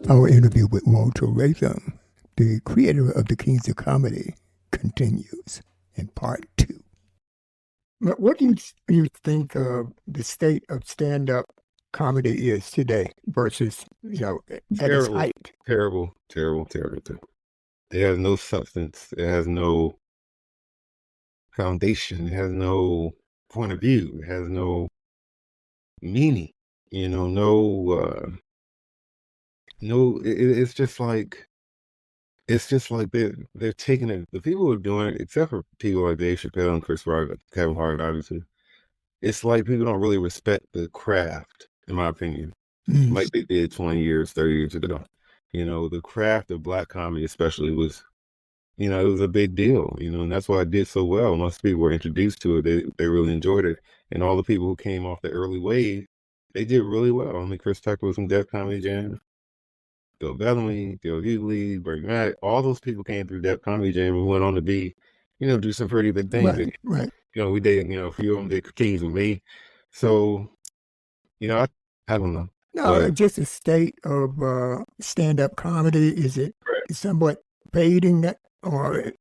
Our interview with Walter Latham, the creator of the Kings of Comedy, continues in part two. What do you think the state of stand-up comedy is today versus, at its Terrible, height? terrible, terrible, terrible, terrible. It has no substance. It has no foundation. It has no point of view. It has no meaning. It's just like they're taking it. The people who are doing it, except for people like Dave Chappelle and Chris Rock, Kevin Hart, obviously. It's like people don't really respect the craft, in my opinion, Mm. like they did 20 years, 30 years ago. The craft of black comedy, especially, was it was a big deal, and that's why it did so well. Most people were introduced to it. They really enjoyed it. And all the people who came off the early wave, they did really well. I mean, Chris Tucker was from Def Comedy Jam, Bill Bellamy, Bill Hughley, Bernie Mac, all those people came through Def Comedy Jam and went on to be, do some pretty big things. Right, right. We did, a few of them did Kings with me. So, I don't know. No, just a state of stand-up comedy. Is it somewhat fading or?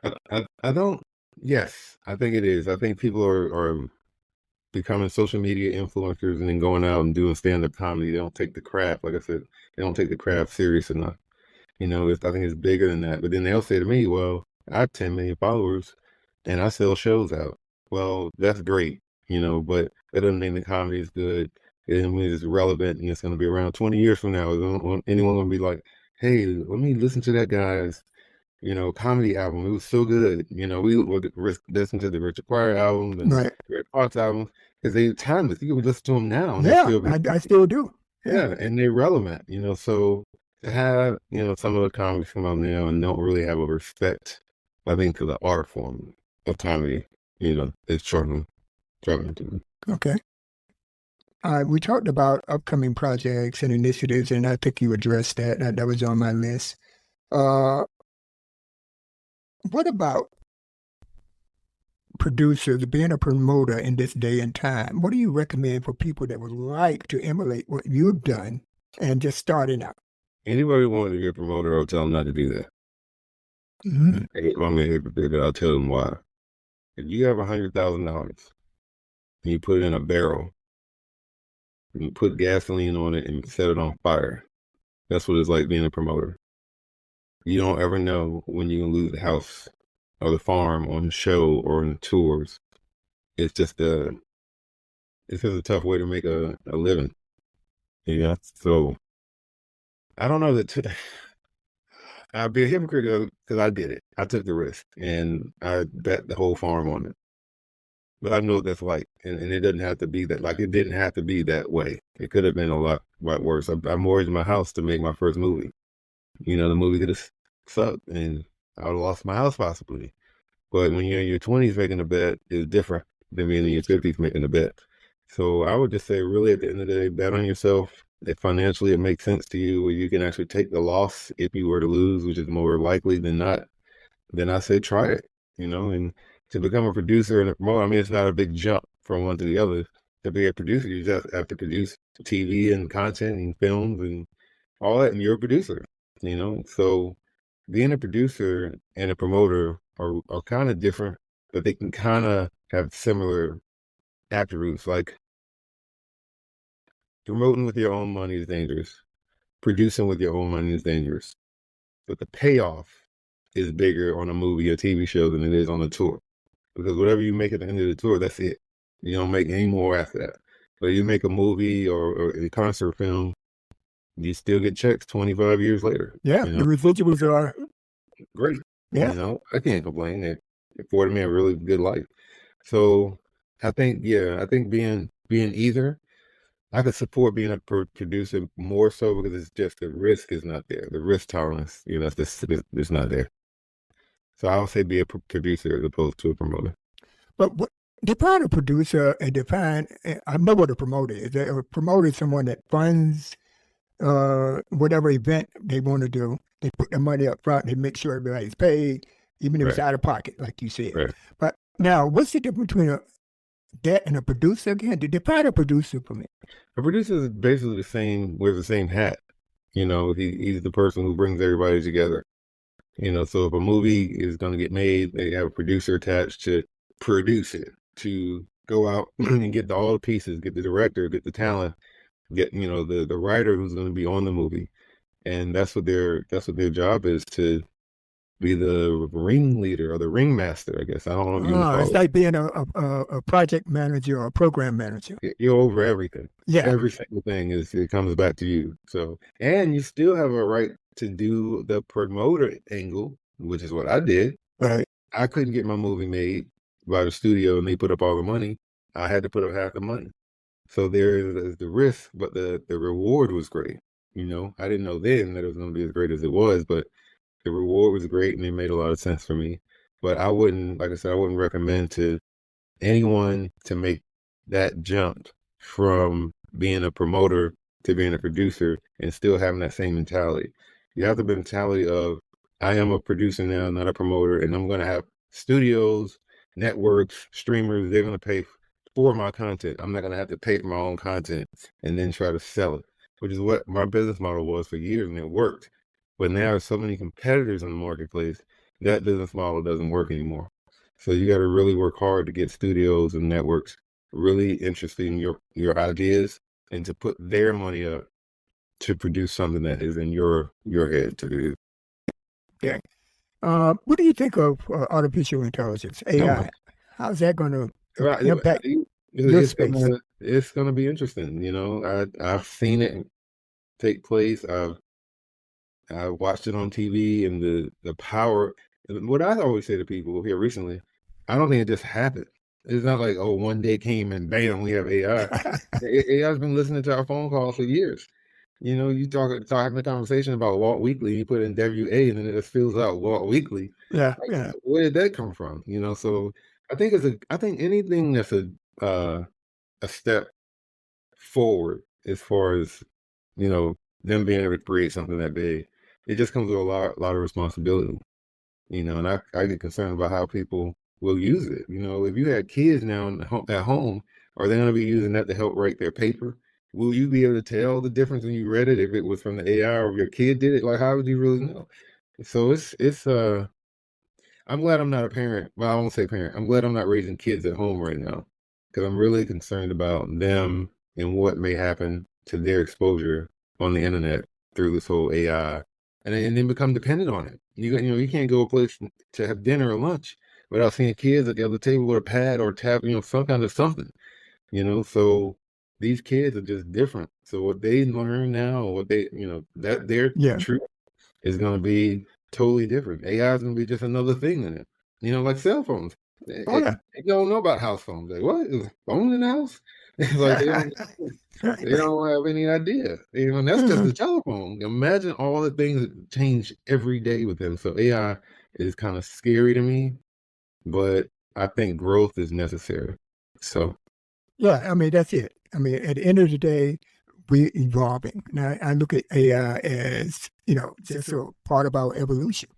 I don't. Yes, I think it is. I think people are becoming social media influencers and then going out and doing stand-up comedy. They don't take the craft, like I said, they don't take the craft serious enough. I think it's bigger than that. But then they'll say to me, well, I have 10 million followers and I sell shows out. Well, that's great, but that doesn't mean the comedy is good. It doesn't mean it's relevant and it's going to be around 20 years from now. Anyone going to be like, hey, let me listen to that guy's comedy album. It was so good. We would listen to the Richard Pryor albums and Right. Red Fox albums because they're timeless. You can listen to them now. And Yeah, I still do. yeah, and they're relevant. So to have some of the comics come out now and don't really have a respect, I think, to the art form of comedy, it's troubling to me. Okay. We talked about upcoming projects and initiatives, and I think you addressed that. That was on my list. What about producers, being a promoter in this day and time? What do you recommend for people that would like to emulate what you've done and just starting out? Anybody who wants to be a promoter, I'll tell them not to do that. Mm-hmm. If I'm a hypocrite, I'll tell them why. If you have $100,000 and you put it in a barrel, and you put gasoline on it and set it on fire, that's what it's like being a promoter. You don't ever know when you're going to lose the house or the farm on the show or in the tours. It's just a tough way to make a living. Yeah. So I don't know that I'd be a hypocrite because I did it. I took the risk and I bet the whole farm on it. But I know what that's like. And it doesn't have to be that, like, it didn't have to be that way. It could have been a lot worse. I mortgaged my house to make my first movie. The movie could have sucked and I would have lost my house possibly. But when you're in your 20s making a bet is different than being in your 50s making a bet. So I would just say, really, at the end of the day, bet on yourself. If financially it makes sense to you, where you can actually take the loss if you were to lose, which is more likely than not, then I say try it, and to become a producer and a promoter, I mean, it's not a big jump from one to the other. To be a producer, you just have to produce TV and content and films and all that, and you're a producer, So being a producer and a promoter are kind of different, but they can kind of have similar attributes. Like promoting with your own money is dangerous. Producing with your own money is dangerous. But the payoff is bigger on a movie or TV show than it is on a tour. Because whatever you make at the end of the tour, that's it. You don't make any more after that. But you make a movie or a concert film, you still get checks 25 years later. Yeah, the residuals are great. Yeah. I can't complain. It afforded me a really good life. So I think being either, I could support being a producer more so because it's just the risk is not there. The risk tolerance, it's not there. So I would say be a producer as opposed to a promoter. But define a producer and I know what a promoter is. A promoter is someone that funds whatever event they want to do. They put the money up front. They make sure everybody's paid, even if it's out of pocket, like you said. Right. But now, what's the difference between that and a producer again? Define a producer for me. A producer is basically the same, wears the same hat. He's the person who brings everybody together. So if a movie is going to get made, they have a producer attached to produce it, to go out and get all the pieces, get the director, get the talent, get the writer who's going to be on the movie, and that's what their job is, to be the ringleader or the ringmaster, I guess. I don't know if you want to It's call like being a project manager or a program manager. it. You're over everything. Yeah, Every single thing it comes back to you. So, and you still have a right to do the promoter angle, which is what I did. right. I couldn't get my movie made by the studio and they put up all the money. I had to put up half the money. So there is the risk, but the reward was great. I didn't know then that it was going to be as great as it was, but the reward was great and it made a lot of sense for me. But I wouldn't, like I said, I wouldn't recommend to anyone to make that jump from being a promoter to being a producer and still having that same mentality. You have the mentality of, I am a producer now, not a promoter, and I'm going to have studios, networks, streamers, they're going to pay for my content. I'm not going to have to pay for my own content and then try to sell it, which is what my business model was for years, and it worked. But now there's so many competitors in the marketplace, that business model doesn't work anymore. So you got to really work hard to get studios and networks really interested in your ideas and to put their money up to produce something that is in your head to do. Yeah. What do you think of artificial intelligence, AI? How's that going to Right. impact your space? It's gonna be interesting. I've seen it take place. I watched it on TV, and the power. What I always say to people here recently, I don't think it just happened. It's not like, oh, one day came and bam, we have AI. AI's been listening to our phone calls for years. You having a conversation about Walt Weekly, you put in WA, and then it just fills out Walt Weekly. Yeah, Like, yeah, where did that come from? So I think I think anything that's a step forward as far as them being able to create something that big, it just comes with a lot of responsibility. And I get concerned about how people will use it. If you had kids now at home, are they going to be using that to help write their paper? Will you be able to tell the difference when you read it, if it was from the AI or if your kid did it? Like, how would you really know? So it's I'm glad I'm not a parent. Well, I won't say parent. I'm glad I'm not raising kids at home right now, because I'm really concerned about them and what may happen to their exposure on the internet through this whole AI, and then become dependent on it. You can't go a place to have dinner or lunch without seeing kids at the other table with a pad or tab, some kind of something. So these kids are just different. So what they learn now, or what that their yeah. truth is going to be totally different. AI is going to be just another thing in it. Like cell phones. Oh, yeah. They don't know about house phones. Like, what is a phone in the house? It's like they don't have any idea. And that's just a telephone. Imagine all the things that change every day with them. So AI is kind of scary to me, but I think growth is necessary. So Yeah, I mean, that's it. I mean, at the end of the day, we're evolving. Now, I look at AI as, just a part of our evolution.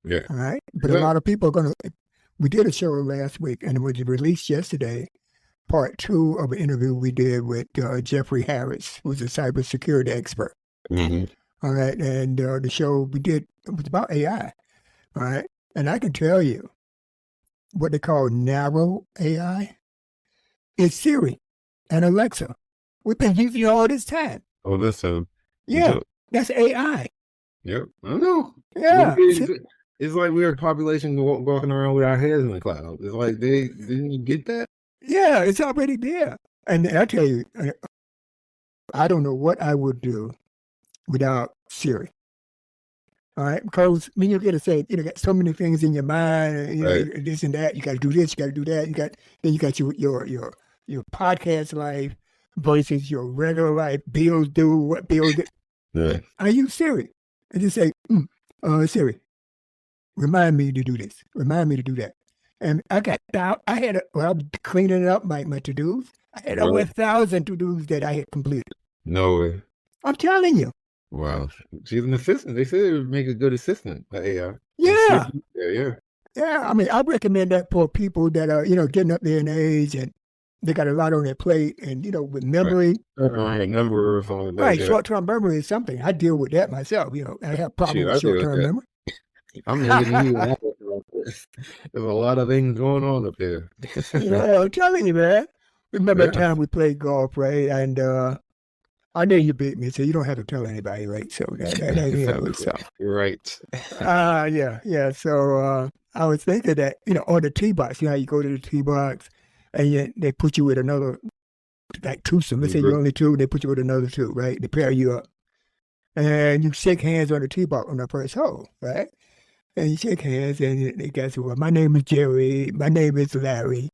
yeah, All right. But a lot of people are going to, we did a show last week and it was released yesterday, part 2 of an interview we did with Jeffrey Harris, who's a cybersecurity expert. Mm-hmm. All right. And the show we did, it was about AI. All right. And I can tell you what they call narrow AI is Siri and Alexa. We've been using it all this time. Oh, listen. Yeah, that's AI. Yep, I know. Yeah. It's like we're a population walking around with our heads in the clouds. It's like they didn't get that. Yeah, it's already there. And I tell you, I don't know what I would do without Siri. All right, because when you get to say, got so many things in your mind, Right. this and that. You got to do this, you got to do that. Then you got your podcast life versus your regular life. Bills do what bills do. Yeah. I use Siri and just say, Siri, remind me to do this. Remind me to do that. And I was cleaning up my to-dos. I had over 1,000 to-dos that I had completed. No way. I'm telling you. Wow. She's an assistant. They said it would make a good assistant, the AI. Yeah. Yeah. Yeah. I mean, I recommend that for people that are, getting up there in age and they got a lot on their plate, and with Right. memory, Right. Number or something like right? that. Short-term memory is something I deal with that myself. I have problems Shoot, with I deal with short-term that. memory. I'm younger than you. And there's a lot of things going on up there. Yeah, I'm telling you, man. Remember that Yeah. time we played golf, right? And I know you beat me, so you don't have to tell anybody, right? So so You're right. yeah. So I was thinking that, on the tee box, how you go to the tee box and they put you with another, like twosome. Let's say you're only two, they put you with another two, right? They pair you up. And you shake hands on the tee box on the first hole, right? And you shake hands and they guess, well, my name is Jerry, my name is Larry.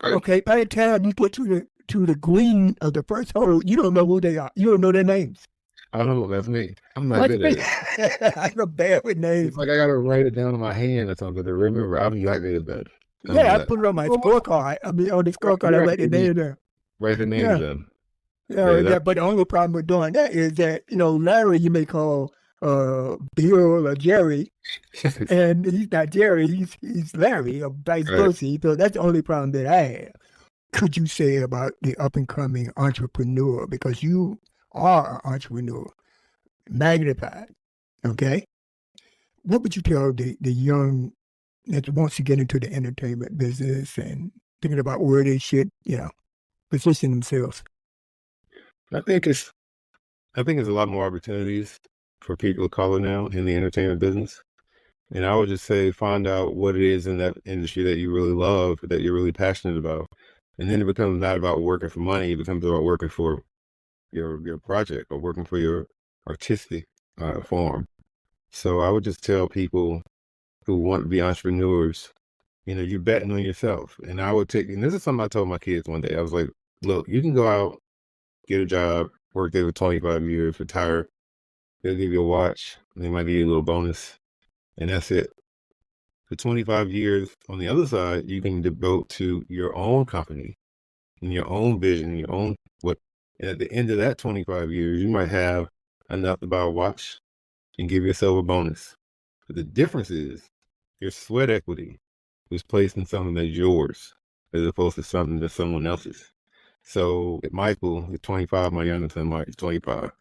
Right. Okay, by the time you get to the green of the first hole, you don't know who they are. You don't know their names. I don't know. That's me. I'm not What's good me? at it. I'm bad with names. It's like I gotta write it down in my hand or something to remember. I'm not good at that. Yeah, I put it on my scorecard. I mean, on the scorecard, I write the name there. Write the names Yeah. down. Yeah, but the only problem with doing that is that, Larry, you may call Bill or Jerry, and he's not Jerry, he's Larry, or vice versa. So that's the only problem that I have. Could you say about the up and coming entrepreneur? Because you are an entrepreneur, magnified. Okay, what would you tell the young that wants to get into the entertainment business and thinking about where they should, position themselves? I think it's a lot more opportunities for people of color now in the entertainment business. And I would just say find out what it is in that industry that you really love, that you're really passionate about. And then it becomes not about working for money, it becomes about working for your project or working for your artistic form. So I would just tell people who want to be entrepreneurs, you're betting on yourself. And I would and this is something I told my kids one day. I was like, look, you can go out, get a job, work there for 25 years, retire. They'll give you a watch. They might give you a little bonus. And that's it. For 25 years, on the other side, you can devote to your own company and your own vision, your own what. And at the end of that 25 years, you might have enough to buy a watch and give yourself a bonus. But the difference is your sweat equity was placed in something that's yours as opposed to something that's someone else's. So Michael is 25, my youngest son Mike is 25.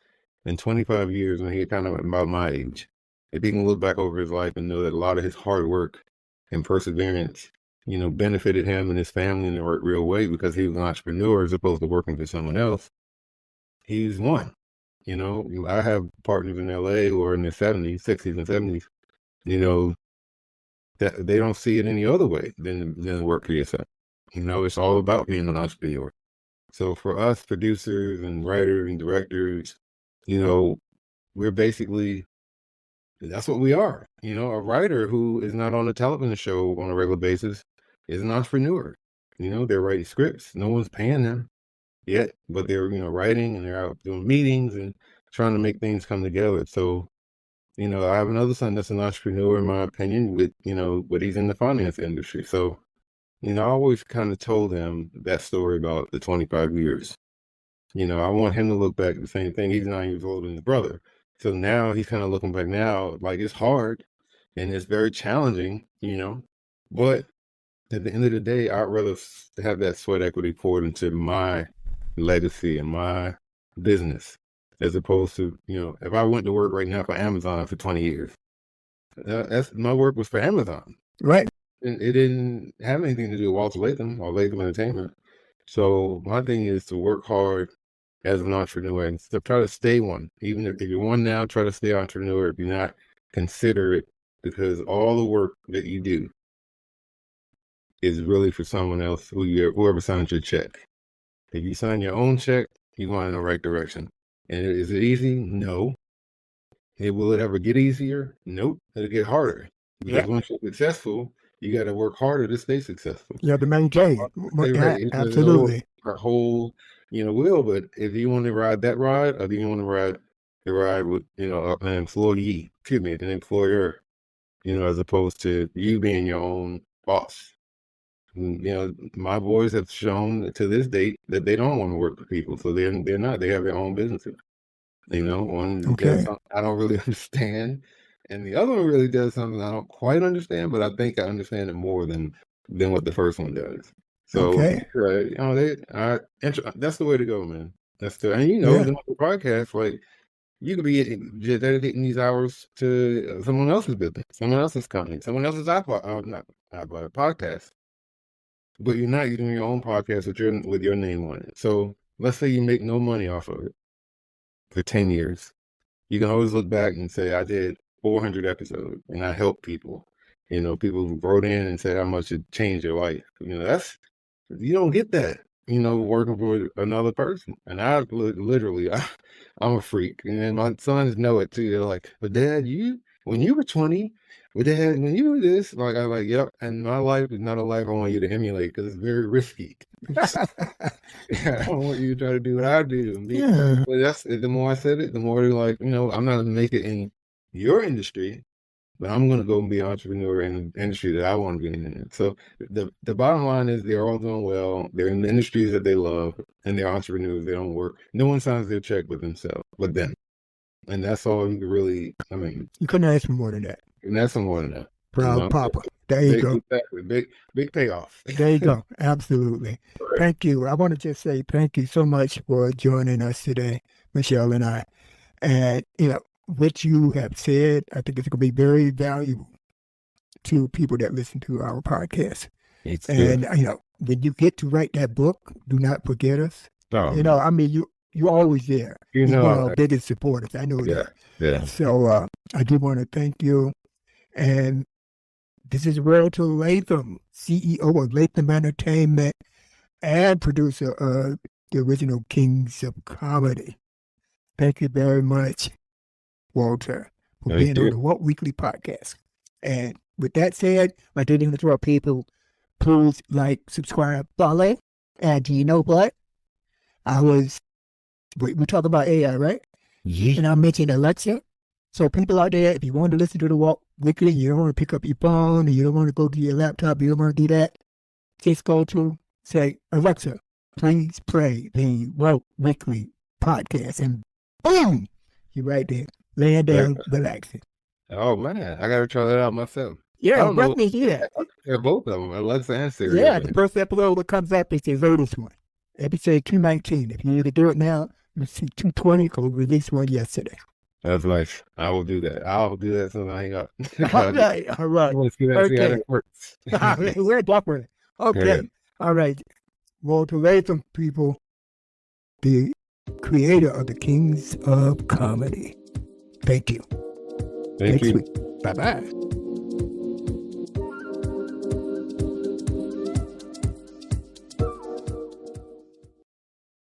In 25 years, when he kind of about my age, if he can look back over his life and know that a lot of his hard work and perseverance, benefited him and his family in the real way because he was an entrepreneur as opposed to working for someone else, he's won. I have partners in LA who are in their 70s, 60s, and 70s, that they don't see it any other way than work for yourself. It's all about being an entrepreneur. So for us producers and writers and directors, we're basically, that's what we are. A writer who is not on a television show on a regular basis is an entrepreneur. They're writing scripts. No one's paying them yet, but they're, writing and they're out doing meetings and trying to make things come together. So, I have another son that's an entrepreneur, in my opinion, but he's in the finance industry. So, I always kind of told him that story about the 25 years. I want him to look back at the same thing. He's 9 years older than his brother. So now he's kind of looking back now, like it's hard and it's very challenging, but at the end of the day, I'd rather have that sweat equity poured into my legacy and my business as opposed to, if I went to work right now for Amazon for 20 years, that's my work was for Amazon. Right. And it didn't have anything to do with Walter Latham or Latham Entertainment. So my thing is to work hard as an entrepreneur and to try to stay one. Even if you're one now, try to stay entrepreneur. If you're not, consider it, because all the work that you do is really for someone else, whoever signs your check. If you sign your own check, you're going in the right direction. And is it easy? No. Will it ever get easier? Nope. It'll get harder. Because once you're successful, you got to work harder to stay successful. You have to maintain. Absolutely. Our whole, will. But if you want to ride that ride, or do you want to ride the ride with, an employee, an employer, as opposed to you being your own boss. My boys have shown to this date that they don't want to work for people, so they're not. They have their own businesses. One does something I don't really understand, and the other one really does something I don't quite understand, but I think I understand it more than what the first one does. So, Okay. you know, that's the way to go, man. And Yeah. doing the podcast, like, you could be just dedicating these hours to someone else's business, someone else's company, someone else's not iPod, podcast. But you're not using your own podcast with your name on it. So let's say you make no money off of it for 10 years. You can always look back and say, I did 400 episodes and I helped people. People who wrote in and said how much it changed your life. You don't get that, working for another person. And I literally, I'm a freak. And my sons know it too. They're like, but Dad, when you were 20, but Dad, when you were this, like, I'm like, yep. And my life is not a life I want you to emulate because it's very risky. I don't want you to try to do what I do. Yeah. But the more I said it, the more they're like, I'm not going to make it in your industry, but I'm going to go and be an entrepreneur in the industry that I want to be in. So the bottom line is they're all doing well. They're in the industries that they love, and they're entrepreneurs. They don't work. No one signs their check with themselves, but them. And that's all you can really, You couldn't ask for more than that. and that's more than that. Proud Papa. There you go. Exactly. Big payoff. There you go. Absolutely. Thank you. I want to just say thank you so much for joining us today, Michelle and I. And, what you have said, I think it's going to be very valuable to people that listen to our podcast. It's And, good. when you get to write that book, do not forget us. Oh, You're always there. You're one of our biggest supporters. I know that. Yeah. So I do want to thank you. And this is Walter Latham, CEO of Latham Entertainment and producer of the original Kings of Comedy. Thank you very much, Walter, for being on the What Weekly podcast. And with that said, I did interrupt people. Please like, subscribe, follow. And you know what? We talk about AI, right? Yeah. And I mentioned Alexa. So people out there, if you want to listen to the Walk Weekly, you don't want to pick up your phone, and you don't want to go to your laptop, you don't want to do that, just go to, say, Alexa, please play the Walk Weekly podcast. And boom, you're right there, laying down, relaxing. Oh, man, I got to try that out myself. Yeah, definitely do that. They're both of them, Alexa and Siri. Yeah, the first episode that comes up is the latest one. Episode 219. If you need to do it now, let's see, 220, because we released one yesterday. That's nice. I will do that. I'll do that soon as I hang up. All right. Let's see how that works. We're talking. Okay. Yeah. All right. Walter Latham, people, the creator of the Kings of Comedy. Thank you. Thank you. Next week. Bye-bye.